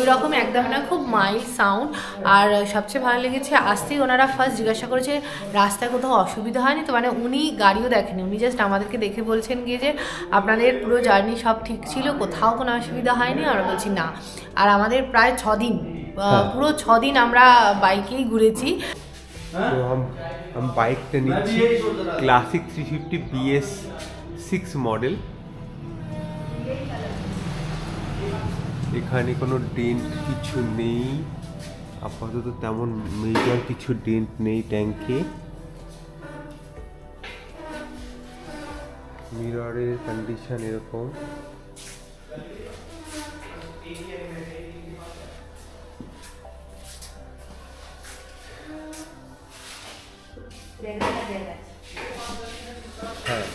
ওই রকম একদম না, খুব মাইল্ড সাউন্ড। আর সবচেয়ে ভালো লেগেছে আসতেই ওনারা ফার্স্ট জিজ্ঞাসা করেছে রাস্তায় কোথাও অসুবিধা হয়নি তো, মানে উনি গাড়িও দেখেনি, উনি জাস্ট আমাদেরকে দেখে বলছেন গিয়ে যে আপনাদের পুরো জার্নি সব ঠিক ছিল, কোথাও কোনো অসুবিধা হয়নি। আমরা বলছি না। আর আমাদের প্রায় 6 দিন, পুরো 6 দিন আমরা বাইকেই ঘুরেছি। तो हम बाइकটা নিচ্ছি ক্লাসিক 350 BS6 মডেল। এখানে কোনো ডেন্ট কিছু নেই আপাতত, তেমন মেজর কিছু ডেন্ট নেই ট্যাঙ্কে। মিররের কন্ডিশন এরকম। হ্যাঁ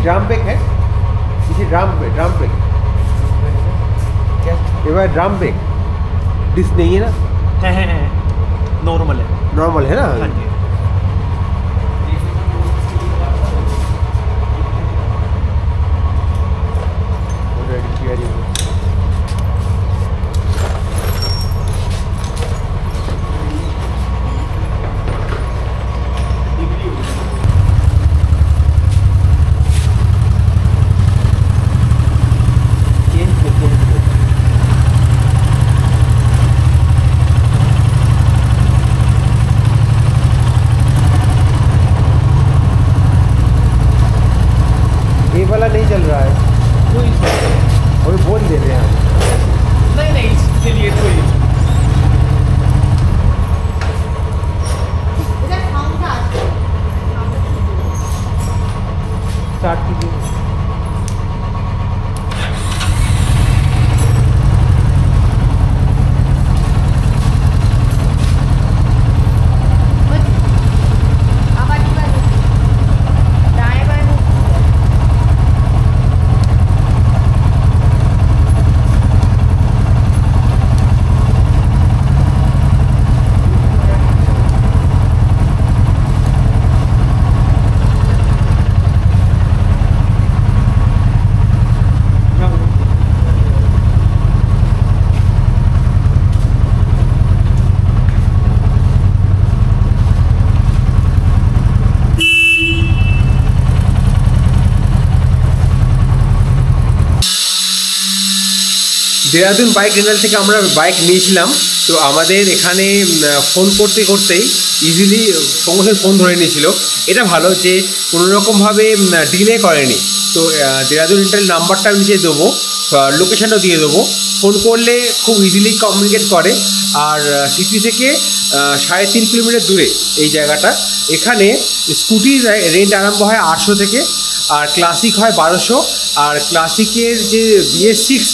ड्रम ब्रेक है, इसे ड्रम ब्रेक ये बार ड्रम ब्रेक डिस्क नहीं है ना? है नॉर्मल है ना? हाँ जी। नहीं चल रहा है कोई, और बोल दे रहे हैं हम। नहीं इसके लिए कोई स्टार्ट कीजिए। দেরাদুন বাইক রেন্টাল থেকে আমরা বাইক নিয়েছিলাম, তো আমাদের এখানে ফোন করতে করতেই ইজিলি সঙ্গে সঙ্গে ফোন ধরে নিয়েছিল। এটা ভালো যে কোনোরকমভাবে ডিলে করেনি। তো দেরাদুন রেন্টাল নাম্বারটা আমি নিচে দেবো, লোকেশানটাও দিয়ে দেবো, ফোন করলে খুব ইজিলি কমিউনিকেট করে। আর সিটি থেকে 3.5 কিলোমিটার দূরে এই জায়গাটা। এখানে স্কুটির রেন্ট আরম্ভ হয় 800 থেকে, আর ক্লাসিক হয় 1200। আর ক্লাসিকের যে BS6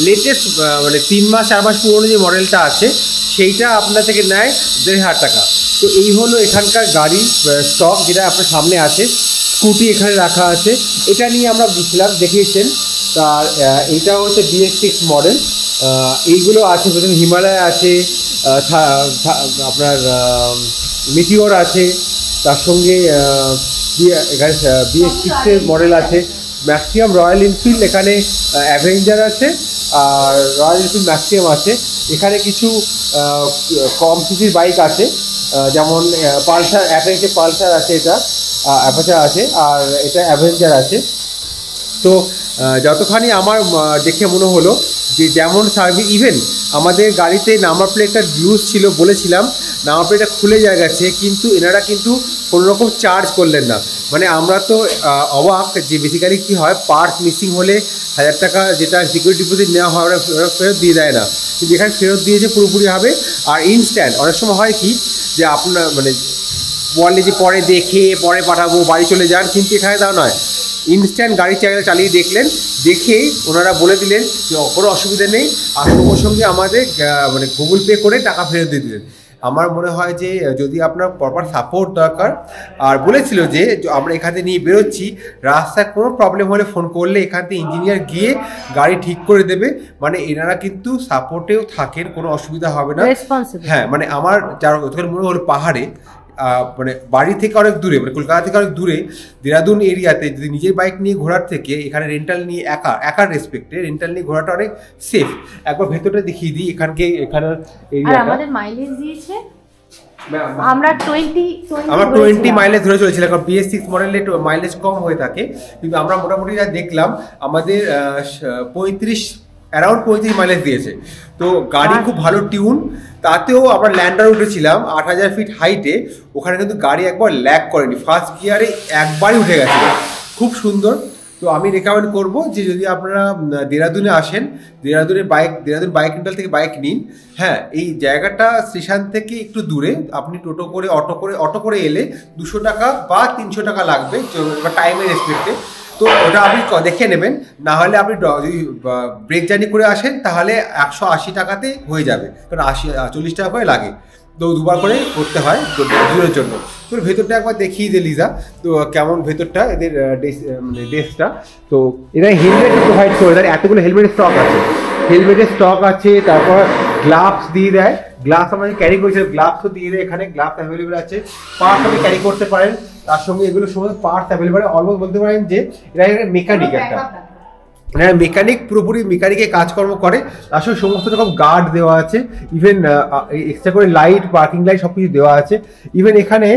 লেটেস্ট মানে 3 মাস 4 মাস পুরনো যে মডেলটা আছে সেইটা আপনার থেকে নেয় 1500 টাকা। তো এই হলো এখানকার গাড়ি স্টক, যেটা আপনার সামনে আছে। স্কুটি এখানে রাখা আছে, এটা নিয়ে আমরা গেছিলাম, দেখিয়েছেন। তার এইটা হচ্ছে BS6 মডেল। এইগুলো আছে, প্রথমে হিমালয় আছে, আপনার মিটিওর আছে, তার সঙ্গে এখানে BS6-এর মডেল আছে। ম্যাক্সিমাম রয়্যাল এনফিল্ড, এখানে অ্যাভেঞ্জার আছে, আর রয়্যাল এনফিল্ড ম্যাক্সিমাম আছে। এখানে কিছু কম সিসির বাইক আছে, যেমন পালসার, অ্যাপাচে পালসার আছে, এটা অ্যাপাচে আছে, আর এটা অ্যাভেঞ্জার আছে। তো যতখানি আমার দেখে মনে হলো যে যেমন সার্ভিস, ইভেন আমাদের গাড়িতে নাম্বার প্লেটটা লুজ ছিল, বলেছিলাম নাম্বার প্লেটটা খুলে গেছে, কিন্তু এনারা কিন্তু কোনোরকম চার্জ করলেন না। মানে আমরা তো অবাক যে বেসিক্যালি কী হয়, পার্স মিসিং হলে 1000 টাকা যেটা সিকিউরিটি ডিপোজিট নেওয়া হয় ওরা ফেরত দিয়ে দেয় না, কিন্তু এখানে ফেরত দিয়েছে পুরোপুরিভাবে। আর ইনস্ট্যান্ট অনেক সময় হয় কি যে আপনার মানে বলে যে পরে দেখে পরে পাঠাবো বাড়ি চলে যান, কিন্তু এখানে তা নয়, ইনস্ট্যান্ট গাড়ি চালিয়ে দেখলেন, দেখেই ওনারা বলে দিলেন যে কোনো অসুবিধা নেই, আর সঙ্গে সঙ্গে আমাদের মানে গুগল পে করে টাকা ফেরত দিয়ে দিলেন। আমার মনে হয় যে যদি আপনার প্রপার সাপোর্ট দরকার, আর বলেছিল যে আমরা এখান থেকে নিয়ে বেরোচ্ছি, রাস্তায় কোনো প্রবলেম হলে ফোন করলে এখান থেকে ইঞ্জিনিয়ার গিয়ে গাড়ি ঠিক করে দেবে। মানে এনারা কিন্তু সাপোর্টেও থাকেন, কোনো অসুবিধা হবে না। হ্যাঁ, মানে আমার যার মনে হলো পাহাড়ে মানে বাড়ি থেকে অনেক দূরে, মানে কলকাতা থেকে অনেক দূরে দেরাদুন এরিয়াতে যদি নিজের বাইক নিয়ে ঘোরার থেকে এখানে রেন্টাল নিয়ে একার রেসপেক্টে রেন্টাল নিয়ে ঘোরাটা অনেক সেফ। একবার ভেতরটা দেখিয়ে দিই এখানে এরিয়াটা। আমাদের মাইলেজ দিয়েছে, আমরা 20 মাইলেজ ধরে চলেছিলাম, কারণ BS6 মডেলে মাইলেজ কম হয়ে থাকে, কিন্তু আমরা মোটামুটি যা দেখলাম আমাদের অ্যারাউন্ড 35 মাইলেজ দিয়েছে। তো গাড়ি খুব ভালো টিউন, তাতেও আমরা ল্যান্ডার উঠেছিলাম 8000 ফিট হাইটে, ওখানে কিন্তু গাড়ি একবার ল্যাগ করেনি, ফার্স্ট গিয়ারে একবারই উঠে গেছে, খুব সুন্দর। তো আমি রেকমেন্ড করবো যে যদি আপনারা দেরাদুনে আসেন, দেরাদুন বাইক রেন্টাল থেকে বাইক নিন। হ্যাঁ, এই জায়গাটা স্টেশন থেকে একটু দূরে, আপনি অটো করে এলে 200 টাকা বা 300 টাকা লাগবে টাইমের রেসপেক্টে। তো ওটা আপনি দেখে নেবেন, না হলে আপনি যদি ব্রেক জার্নি করে আসেন তাহলে 180 টাকাতে হয়ে যাবে, কারণ 40 টাকা করে লাগে, তো দুবার করে করতে হয় দূরের জন্য। তো ভেতরটা একবার দেখিয়ে দে লিজা, তো কেমন ভেতরটা এদের মানে ডেস্কটা। তো এরা হেলমেট প্রোভাইড করে দেয়, এতগুলো হেলমেটের স্টক আছে, তারপর গ্লাভস দিয়ে দেয়, গ্লাভস আমরা ক্যারি করেছি, গ্লাভসও দিয়ে দেয়, এখানে গ্লাভস অ্যাভেলেবেল আছে, পার্টস আপনি ক্যারি করতে পারেন, তার সঙ্গে এগুলো সমস্ত পার্টস অ্যাভেলেবেল। অলমোস্ট বলতে পারেন যে এরা মেকানিক, একটা মেকানিক, পুরোপুরি মেকানিকে কাজকর্ম করে। তার সঙ্গে সমস্ত রকম গার্ড দেওয়া আছে, ইভেন এক্সট্রা করে লাইট, পার্কিং লাইট সব কিছু দেওয়া আছে। ইভেন এখানে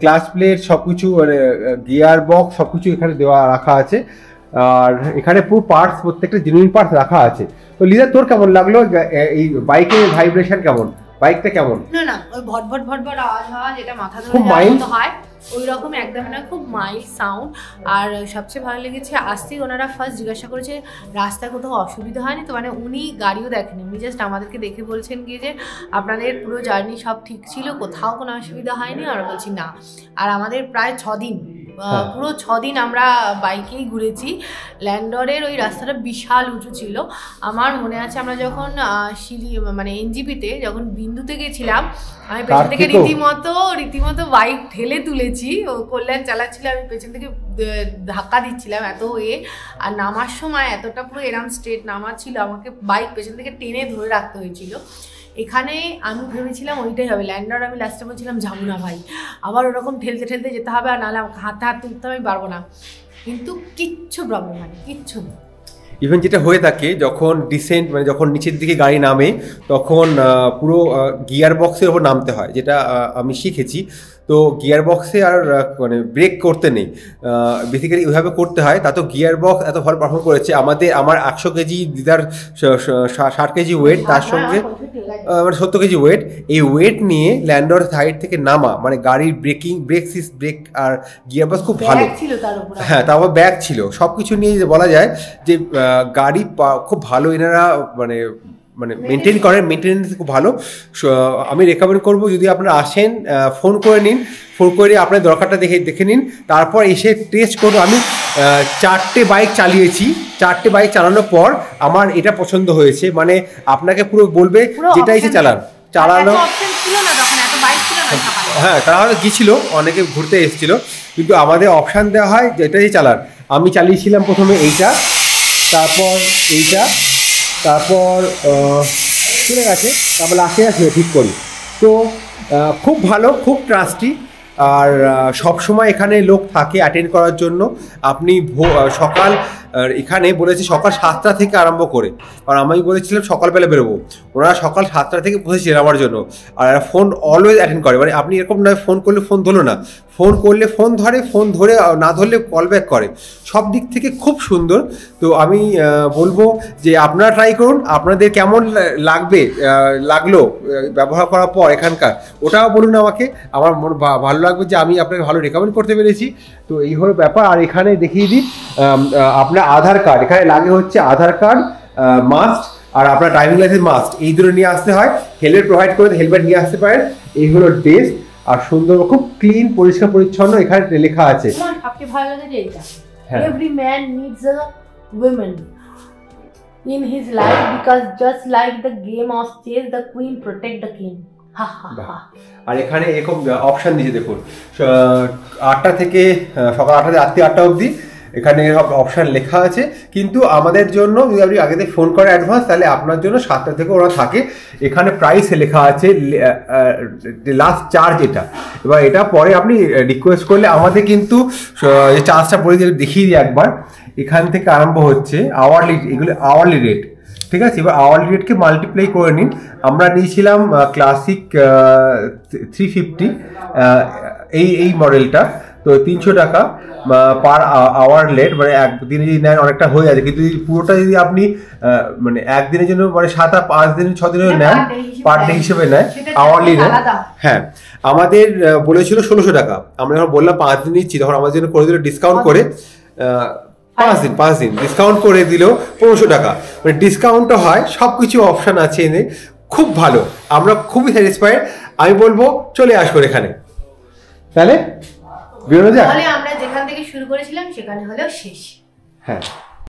ক্লাচ প্লেট সব কিছু, মানে গিয়ার বক্স সব কিছু এখানে রাখা আছে, আর এখানে পুরো পার্টস, প্রত্যেকটা জেনুইন পার্টস রাখা আছে। তো লিজা, তোর কেমন লাগলো এই বাইকের ভাইব্রেশন কেমন, বাইকটা কেমন? না ওই ভটভট আওয়াজ হয় যেটা মাথা ধরে যাওয়ার মতো হয়, ওই রকম একদম না, খুব মাইল্ড সাউন্ড। আর সবচেয়ে ভালো লেগেছে আসতেই ওনারা ফার্স্ট জিজ্ঞাসা করেছে রাস্তায় কোথাও অসুবিধা হয়নি তো, মানে উনি গাড়িও দেখেনি, উনি জাস্ট আমাদেরকে দেখে বলছেন গিয়ে যে আপনাদের পুরো জার্নি সব ঠিক ছিল, কোথাও কোনো অসুবিধা হয়নি। আর বলছি না, আর আমাদের প্রায় 6 দিন, পুরো 6 দিন আমরা বাইকেই ঘুরেছি। ল্যান্ডরের ওই রাস্তাটা বিশাল উঁচু ছিল। আমার মনে আছে আমরা যখন মানে NGP-তে যখন বিন্দুতে গেছিলাম, আমি পেছন থেকে রীতিমতো বাইক ঠেলে তুলেছি, ও কল্যাণ চালাচ্ছিল, আমি পেছন থেকে ধাক্কা দিচ্ছিলাম এত আর নামার সময় এতটা পুরো এরাম স্ট্রেট নামা ছিল, আমাকে বাইক পেছন থেকে টেনে ধরে রাখতে হয়েছিল। এখানে আমি ভেবেছিলাম ওইটাই হবে ল্যান্ডার, আমি লাস্টে বলছিলাম যাবো না ভাই, আবার ওরকম ঠেলতে যেতে হবে, আর নাহলে আমাকে হাতে তুলতে আমি পারবো না, কিন্তু কিচ্ছু প্রবলেম হয়নি, কিচ্ছু না। ইভেন যেটা হয়ে থাকে যখন ডিসেন্ট, মানে যখন নিচের দিকে গাড়ি নামে তখন পুরো গিয়ার বক্সের ওপর নামতে হয়, যেটা আমি শিখেছি। তো গিয়ার বক্সে আর মানে ব্রেক করতে নেই, বেসিক্যালি ওইভাবে করতে হয়। তা তো গিয়ার বক্স এত ভালো পারফর্ম করেছে, আমার 100 কেজি দিদার 60 কেজি ওয়েট, তার সঙ্গে মানে 70 কেজি ওয়েট, এই ওয়েট নিয়ে ল্যান্ডর সাইড থেকে নামা, মানে গাড়ির ব্রেক আর গিয়ার বক্স খুব ভালো, হ্যাঁ তারপর ব্যাগ ছিল, সব কিছু নিয়ে বলা যায় যে গাড়ি খুব ভালো এনারা মানে মেনটেন করেন, মেনটেনেন্স খুব ভালো। আমি রেকমেন্ড করবো যদি আপনারা আসেন ফোন করে নিন, ফোন করে আপনার দরকারটা দেখে নিন, তারপর এসে টেস্ট করুন। আমি 4টে বাইক চালিয়েছি, 4টে বাইক চালানোর পর আমার এটা পছন্দ হয়েছে, মানে আপনাকে পুরো বলবে যেটা এসে চালানো। হ্যাঁ, তারা হয়তো গিয়েছিল, অনেকে ঘুরতে এসেছিল, কিন্তু আমাদের অপশান দেওয়া হয় যেটাই চালান। আমি চালিয়েছিলাম প্রথমে এইটা, তারপর এইটা, তারপর চলে গেছে, তারপর লাস্টে ঠিক করি। তো খুব ভালো, খুব ট্রাস্টি, আর সব সময় এখানে লোক থাকে অ্যাটেন্ড করার জন্য। আপনি সকাল আর এখানে বলেছে সকাল 7টা থেকে আরম্ভ করে, আর আমি বলেছিলাম সকালবেলা বেরোবো, ওনারা সকাল 7টা থেকে বসেছিলেন আমার জন্য। আর ফোন অলওয়েজ অ্যাটেন্ড করে, মানে আপনি এরকম নয় ফোন করলে ফোন ধরলো না, ফোন করলে ফোন ধরে, ফোন ধরে না ধরলে কল ব্যাক করে, সব দিক থেকে খুব সুন্দর। তো আমি বলবো যে আপনারা ট্রাই করুন, আপনাদের কেমন লাগলো ব্যবহার করার পর এখানকার, ওটাও বলুন আমাকে, আমার মনে ভালো লাগবে যে আমি আপনাকে ভালো রেকমেন্ড করতে পেরেছি। তো এই হলো ব্যাপার। আর এখানে দেখিয়ে দিই আপনার আধার কার্ড, এখানে লাগে হচ্ছে আধার কার্ড মাস্ট, আর আপনার ড্রাইভিং লাইসেন্স মাস্ট, এই দুটো নিয়ে আসতে হয়। হেলমেট প্রোভাইড করে, হেলমেট নিয়ে আসতে পারেন। এই হলো ড্রেস, আর সুন্দর খুব ক্লিন পরিষ্কার পরিচ্ছন্ন এখানে লেখা আছে। আমার সবচেয়ে ভালো লাগে যে এটা, হ্যাঁ। Every man needs a woman in his life because just like the game of chess the queen protect the king. হা হা হা। আর এখানে এরকম অপশন দিয়েছে দেখুন, 8টা থেকে সকাল 8টা থেকে রাত্রি 8টা অবধি এখানে অপশান লেখা আছে। কিন্তু আমাদের জন্য যদি আপনি আগে থেকে ফোন করেন অ্যাডভান্স, তাহলে আপনার জন্য 7টা থেকে ওরা থাকে। এখানে প্রাইস লেখা আছে লাস্ট চার্জ এটা, এবার এটা পরে আপনি রিকোয়েস্ট করলে আমাদের কিন্তু যে চার্জটা পরে দেখিয়ে দিই একবার। এখান থেকে আরম্ভ হচ্ছে আওয়ারলি, এগুলো আওয়ারলি রেট, ঠিক আছে। এবার আওয়ারলি রেটকে মাল্টিপ্লাই করে নিন। আমরা নিয়েছিলাম ক্লাসিক 350 এই মডেলটা, তো 300 টাকা পার আওয়ার লেট, মানে একদিনে যদি নেন অনেকটা হয়ে যাচ্ছে। কিন্তু পুরোটা যদি আপনি মানে একদিনের জন্য মানে 5 দিন 6 দিনের নেন, পার ডে হিসেবে নেয়, আওয়ারলি নেয়। হ্যাঁ, আমাদের বলেছিল 1600 টাকা, আমরা যখন বললাম 5 দিন নিচ্ছি, তখন আমাদের জন্য করে দিল ডিসকাউন্ট করে 5 দিন ডিসকাউন্ট করে দিল 1500 টাকা। মানে ডিসকাউন্টও হয়, সব কিছু অপশান আছে এনে, খুব ভালো, আমরা খুবই স্যাটিসফাইড। আমি বলবো চলে আসবো এখানে, তাহলে বেরোনো যায়। তাহলে আমরা যেখান থেকে শুরু করেছিলাম সেখানে হলো শেষ। হ্যাঁ।